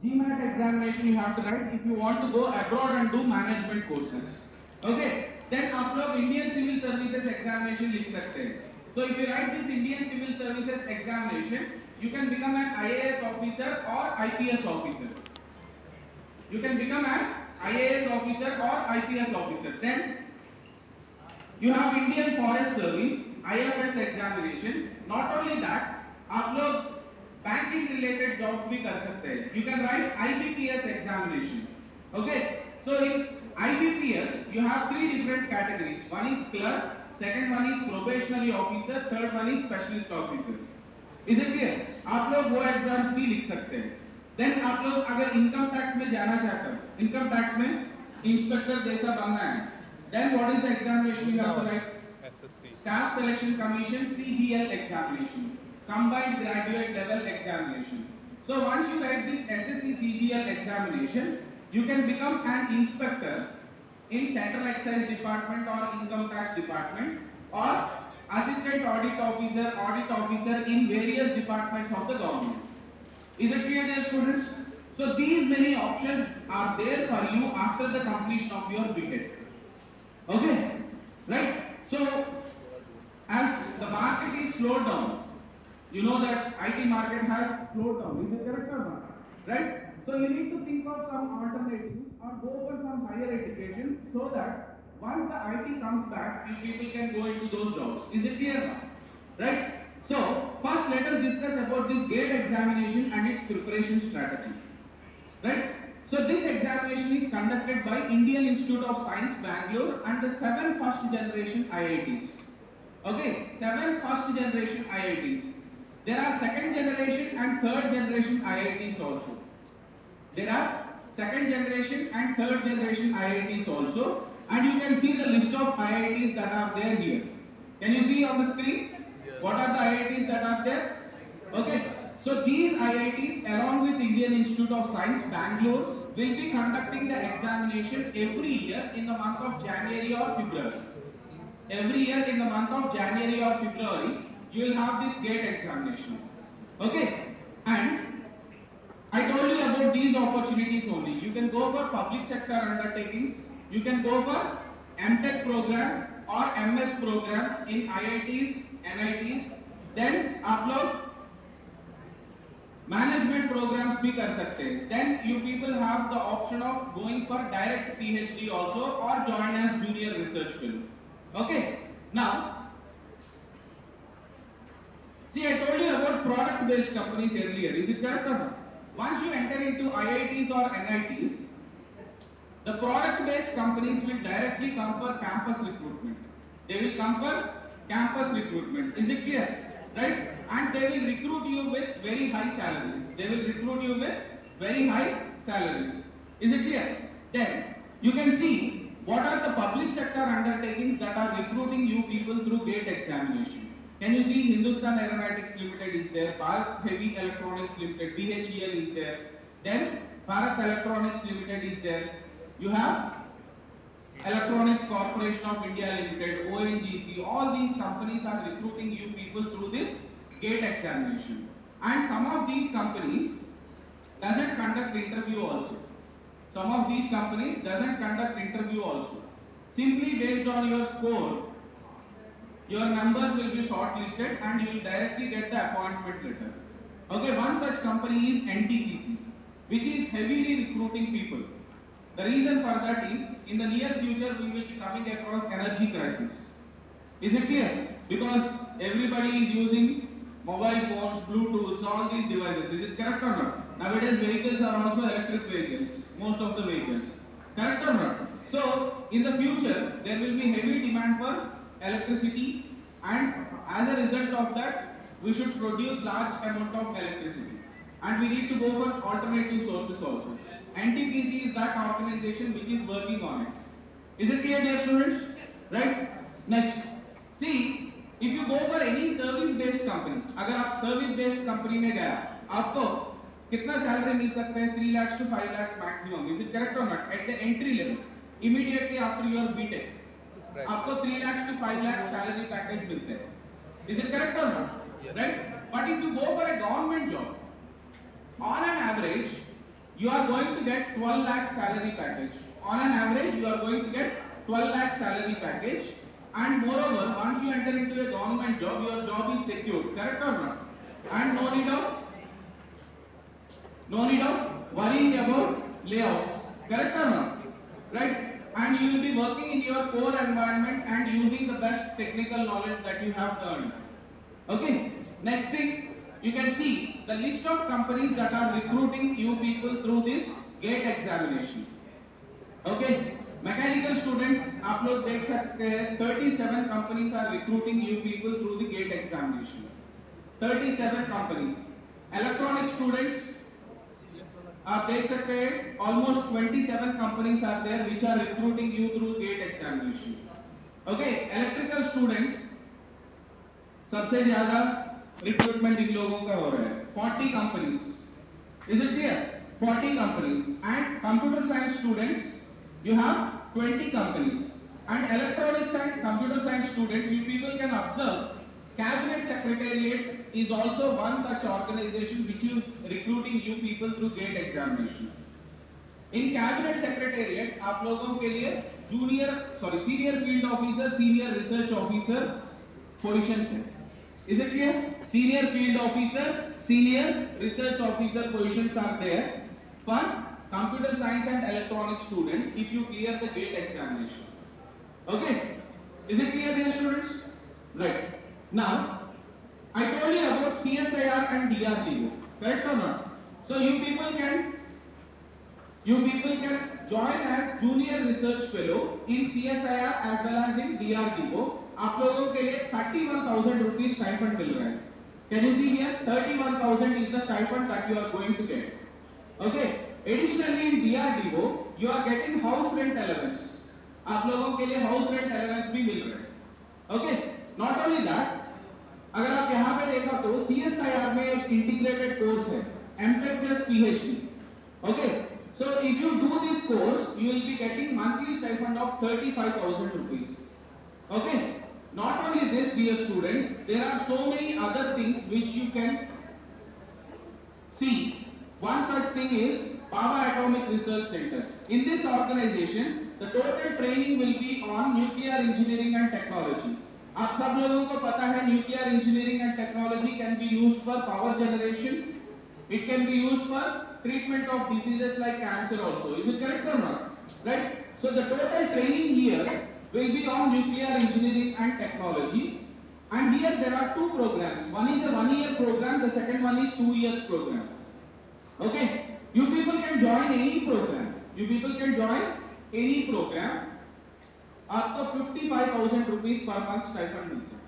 GMAT examination you have to write if you want to go abroad and do management courses. Okay. Then आप लोग Indian Civil Services examination लिख सकते हैं. So if you write this Indian Civil Services examination, you can become an IAS officer or IPS officer. You can become an IAS officer or IPS officer. Then you have Indian Forest Service IFS examination. Not only that, आप लोग banking related jobs भी कर सकते हैं. You can write IBPS examination. Okay. So in IBPS you have three different categories. One is clerk, second one is probationary officer, third one is specialist officer. Is it clear? आप लोग वो exams भी लिख सकते हैं. Then आप लोग अगर इनकम टैक्स में जाना चाहते हो, इनकम टैक्स में इंस्पेक्टर जैसा बनना है, then what is the examination you have to write? SSC. Staff Selection Commission CGL examination, combined graduate level examination. So once you write this SSC CGL examination, you can become an inspector in Central Excise Department or Income Tax Department, or Assistant Audit Officer in various departments of the government. Is it clear, dear students? So these many options are there for you after the completion of your BTech. Okay, right? So as the market is slowed down, you know that IT market has slowed down. Is it correct or not? Right? So you need to think of some alternatives or go for some higher education so that once the IT comes back, you people can go into those jobs. Is it clear now? Right? So first let us discuss about this GATE examination and its preparation strategy. Right? So this examination is conducted by Indian Institute of Science, Bangalore, and the 7 first generation IITs. Okay, 7 first generation IITs. There are second generation and third generation IITs also. There are second generation and third generation IITs also, and you can see the list of IITs that are there here. Can you see on the screen? Yes. What are the IITs that are there? Okay. So these IITs along with Indian Institute of Science, Bangalore, will be conducting the examination every year in the month of January or February. Every year in the month of January or February, you will have this GATE examination. Okay. And I told you about these opportunities only. You can go for public sector undertakings, you can go for MTech program or MS program in IITs, NITs. Then आप लोग management programs भी कर सकते हैं. Then you people have the option of going for direct PhD also or join as junior research fellow. Okay. Now, see, I told you about product-based companies earlier. Is it correct or not? Once you enter into IITs or NITs, the product-based companies will directly come for campus recruitment. They will come for campus recruitment. Is it clear? Right? And they will recruit you with very high salaries. They will recruit you with very high salaries. Is it clear? Then you can see what are the public sector undertakings that are recruiting you people through GATE examination. Can you see Hindustan Aeronautics Limited is there, Bharat Heavy Electronics Limited, BHEL is there, then Bharat Electronics Limited is there. You have Electronics Corporation of India Limited, ONGC, all these companies are recruiting you people through this GATE examination. And some of these companies doesn't conduct interview also. Some of these companies doesn't conduct interview also. Simply based on your score, your numbers will be shortlisted and you will directly get the appointment letter. Okay, one such company is NTPC, which is heavily recruiting people. The reason for that is, in the near future, we will be coming across energy crisis. Is it clear? Because everybody is using mobile phones, Bluetooth, all these devices. Is it correct or not? Nowadays, vehicles are also electric vehicles, most of the vehicles. Correct or not? So, in the future, there will be heavy demand for electricity, and as a result of that, we should produce large amount of electricity. And we need to go for alternative sources also. NTPC is that organization which is working on it. Is it clear, dear students? Right? Next. See, if you go for any service-based company, अगर आप service-based company में गया, आपको कितना salary मिल सकता है? 3 lakhs to 5 lakhs maximum. Is it correct or not? At the entry level, immediately after your BTech, आपको 3 lakhs to 5 lakhs salary package मिलते हैं. Is it correct or not? Yes. Right? But if you go for a government job, on an average, you are going to get 12 lakh salary package. On an average, you are going to get 12 lakh salary package. And moreover, once you enter into a government job, your job is secured. Correct or not? And no need of worrying about layoffs. Correct or not? Right? And you will be working in your core environment and using the best technical knowledge that you have earned. Okay. Next thing, you can see the list of companies that are recruiting you people through this GATE examination. Okay. Mechanical students, आप लोग देख सकते हैं 37 companies are recruiting you people through the GATE examination. 37 companies. Electronic students, आप देख सकते हैं almost 27 companies are there which are recruiting you through GATE examination. Okay. Electrical students, सबसे ज्यादा रिक्रूटमेंट इन लोगों का हो रहा है 40 companies. Is it clear? 40 companies. And computer science students, you have 20 companies. And electronics and computer science students, you people can observe Cabinet Secretariat is also one such organization which is recruiting you people through GATE examination. In Cabinet Secretariat, आप लोगों के लिए senior field officer, senior research officer positions हैं. Is it clear? Senior field officer, senior research officer positions are there for computer science and electronics students if you clear the GATE examination. Okay? Is it clear, dear students? Right. Now, I told you about CSIR and DRDO. Correct or not? So you people can join as junior research fellow in CSIR as well as in DRDO. आप लोगों के लिए 31,000 rupees stipend मिल रहा है. Can you see here? 31,000 is the stipend that you are going to get. Okay. Additionally, in DRDO, you are getting house rent allowance. आप लोगों के लिए house rent allowance भी मिल रहा है. Okay. Not only that, अगर आप यहाँ पे देखा तो CSIR में एक integrated course है, MTech plus PhD. Okay. So if you do this course, you will be getting monthly stipend of 35,000 rupees. Okay. Not only this, dear students, there are so many other things which you can see. One such thing is Bhabha Atomic Research Center. In this organization, the total training will be on nuclear engineering and technology. आप सब लोगों को पता है nuclear engineering and technology can be used for power generation. It can be used for treatment of diseases like cancer also. Is it correct or not? Right? So the total training here will be on nuclear engineering and technology. And here there are two programs. One is a 1-year program, the second one is 2 years program. Okay? You people can join any program. You people can join any program. आपको 55,000 rupees per month stipend मिलता है.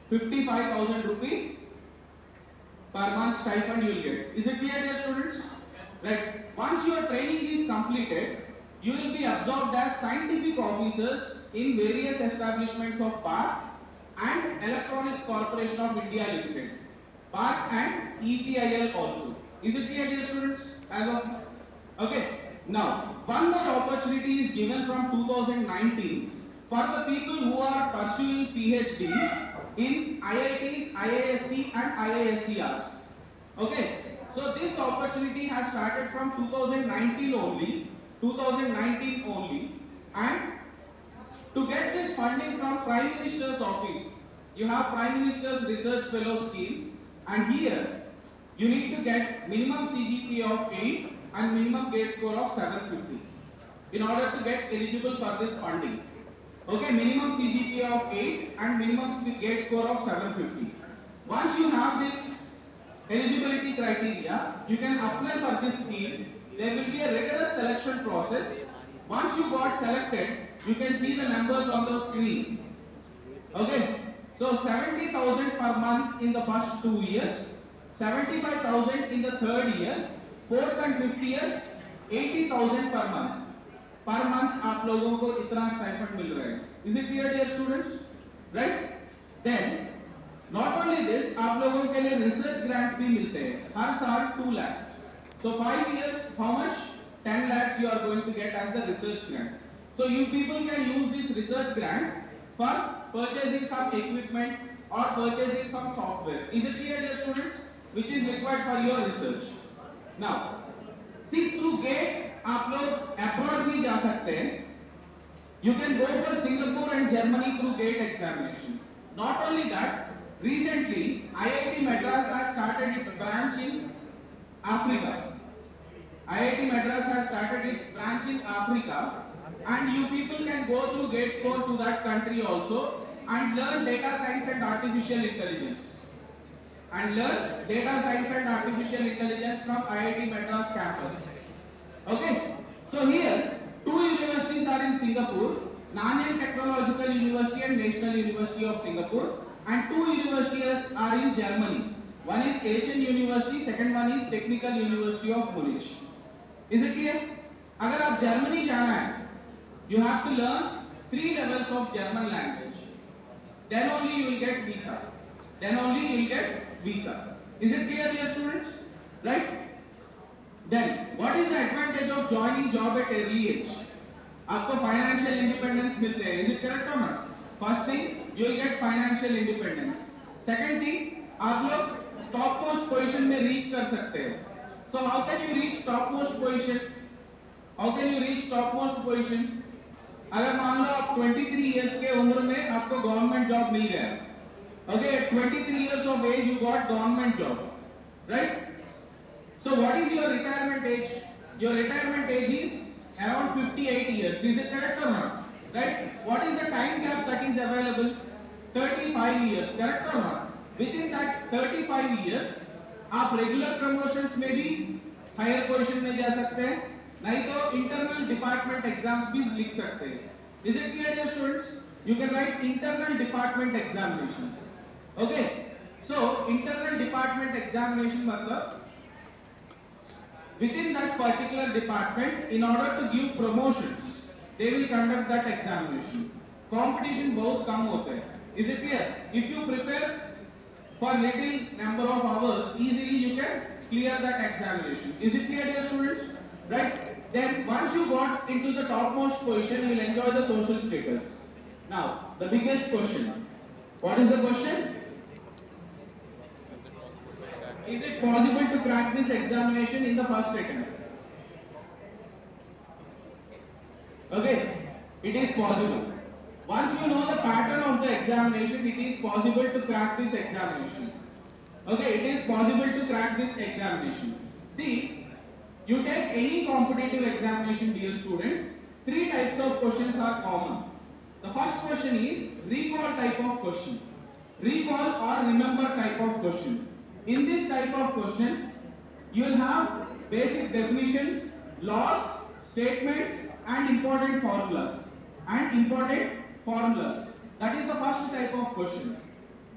55,000 rupees per month stipend you will get. Is it clear, dear students? Right. Once your training is completed, you will be absorbed as scientific officers in various establishments of PARC and Electronics Corporation of India Limited. PARC and ECIL also. Is it clear, dear students? As of okay. Now, one more opportunity is given from 2019 for the people who are pursuing PhD in IITs, IISc and IISERs. Okay. So this opportunity has started from 2019 only. 2019 only. And to get this funding from Prime Minister's office, you have Prime Minister's Research Fellow Scheme, and here you need to get minimum CGPA of 8 and minimum GATE score of 750 in order to get eligible for this funding. Okay, minimum CGPA of 8 and minimum GATE score of 750. Once you have this eligibility criteria, you can apply for this scheme. There will be a rigorous selection process. Once you got selected, you can see the numbers on the screen. Okay, so 70,000 per month in the first 2 years, 75,000 in the third year, fourth and fifth years, 80,000 per month. Per month आप लोगों को इतना stipend मिल रहा है. Is it clear, dear students? Right? Then, not only this, आप लोगों के लिए research grant भी मिलते हैं. हर साल 2 lakhs. So 5 years, how much? 10 lakhs you are going to get as the research grant. So you people can use this research grant for purchasing some equipment or purchasing some software. Is it clear, dear students? Which is required for your research. Now, see through GATE आप लोग abroad भी जा सकते हैं. You can go for Singapore and Germany through GATE examination. Not only that, recently IIT Madras has started its branch in Africa. IIT Madras has started its branch in Africa, and you people can go through GATE score to that country also and learn data science and artificial intelligence. From IIT Madras campus. Okay, so here two universities are in Singapore, Nanyang Technological University and National University of Singapore, and two universities are in Germany. One is Aachen University, second one is Technical University of Munich. Is it clear? अगर आप Germany जाना है, you have to learn 3 levels of German language. Then only you will get visa. Is it clear, dear students? Right? Then, what is the advantage of joining job at early age? आपको financial independence मिलते हैं. Is it correct or not? First thing, you will get financial independence. Second thing, आप लोग topmost position में reach कर सकते हैं. So how can you reach topmost position? अगर मान लो आप 23 years के उम्र में आपको government job मिल गया. Okay, at 23 years of age you got government job, right? So what is your retirement age? Your retirement age is around 58 years. Is it correct or not? Right? What is the time gap that is available? 35 years. Correct or not? Within that 35 years, आप regular promotions में भी higher position में जा सकते हैं, नहीं तो internal department exams भी लिख सकते हैं. Is it clear, dear students? You can write internal department examinations. Okay? So internal department examination मतलब within that particular department, in order to give promotions, they will conduct that examination. Competition बहुत कम होते हैं. Is it clear? If you prepare for little number of hours, easily you can clear that examination. Is it clear, dear students? Right? Then once you got into the topmost position, you will enjoy the social status. Now, the biggest question. What is the question? Is it possible to crack this examination in the first attempt? Okay, it is possible. Once you know the pattern of the examination, it is possible to crack this examination. Okay, it is possible to crack this examination. See, you take any competitive examination, dear students, 3 types of questions are common. The first question is recall type of question. Recall or remember type of question. In this type of question, you will have basic definitions, laws, statements and important formulas. That is the first type of question.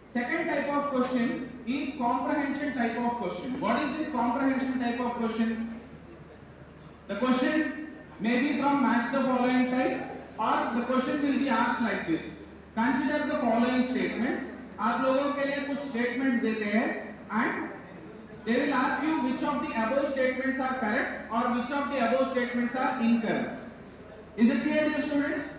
Second type of question is comprehension type of question. What is this comprehension type of question? The question may be from match the following type, or the question will be asked like this. Consider the following statements. आप लोगों के लिए कुछ statements देते हैं and they will ask you which of the above statements are correct or which of the above statements are incorrect. Is it clear, dear students?